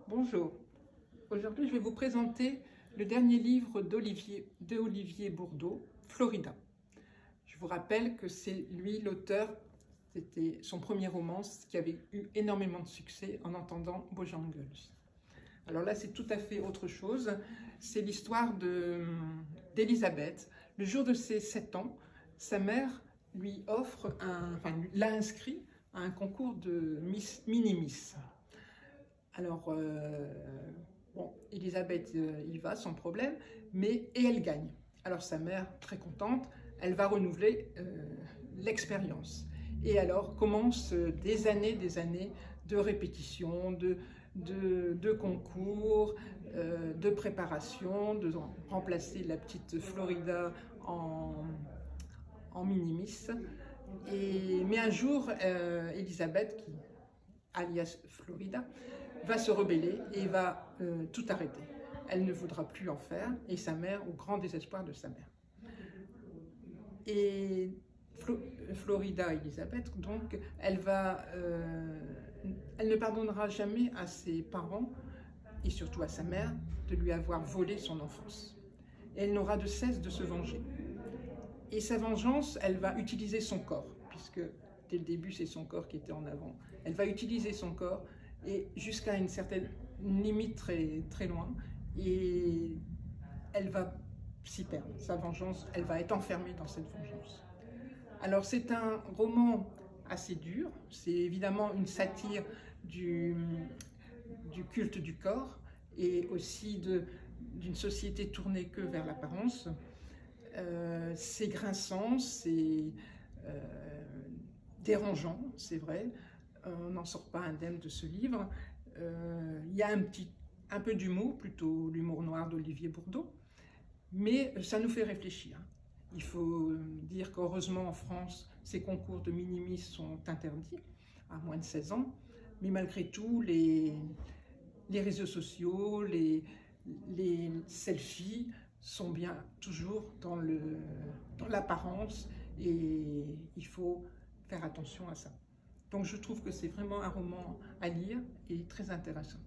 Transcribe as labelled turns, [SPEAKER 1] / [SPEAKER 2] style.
[SPEAKER 1] Bonjour, aujourd'hui je vais vous présenter le dernier livre d'Olivier Bourdeau, Florida. Je vous rappelle que c'est lui l'auteur, c'était son premier roman qui avait eu énormément de succès en entendant Bojangles. Alors là c'est tout à fait autre chose, c'est l'histoire d'Elisabeth. Le jour de ses 7 ans, sa mère lui offre, l'a inscrit à un concours de mini-miss. Alors, bon, Elisabeth y va sans problème, et elle gagne. Alors sa mère, très contente, elle va renouveler l'expérience. Et alors commencent des années de répétition, de concours, de préparation, de remplacer la petite Florida en mini-miss. Mais un jour, Elisabeth, alias Florida, va se rebeller et va tout arrêter. Elle ne voudra plus en faire, et sa mère, au grand désespoir de sa mère. Et Florida, Elisabeth, donc, elle ne pardonnera jamais à ses parents, et surtout à sa mère, de lui avoir volé son enfance. Et elle n'aura de cesse de se venger. Et sa vengeance, elle va utiliser son corps, puisque dès le début, c'est son corps qui était en avant. Elle va utiliser son corps et jusqu'à une certaine limite très loin, et elle va s'y perdre. Sa vengeance, elle va être enfermée dans cette vengeance. Alors c'est un roman assez dur, c'est évidemment une satire du culte du corps et aussi d'une société tournée que vers l'apparence. C'est grinçant, c'est dérangeant, c'est vrai. On n'en sort pas indemne de ce livre. Il y a un peu d'humour, plutôt l'humour noir d'Olivier Bourdeau, mais ça nous fait réfléchir. Il faut dire qu'heureusement en France, ces concours de mini-miss sont interdits à moins de 16 ans, mais malgré tout, les réseaux sociaux, les selfies sont bien toujours dans l'apparence, et il faut faire attention à ça. Donc je trouve que c'est vraiment un roman à lire et très intéressant.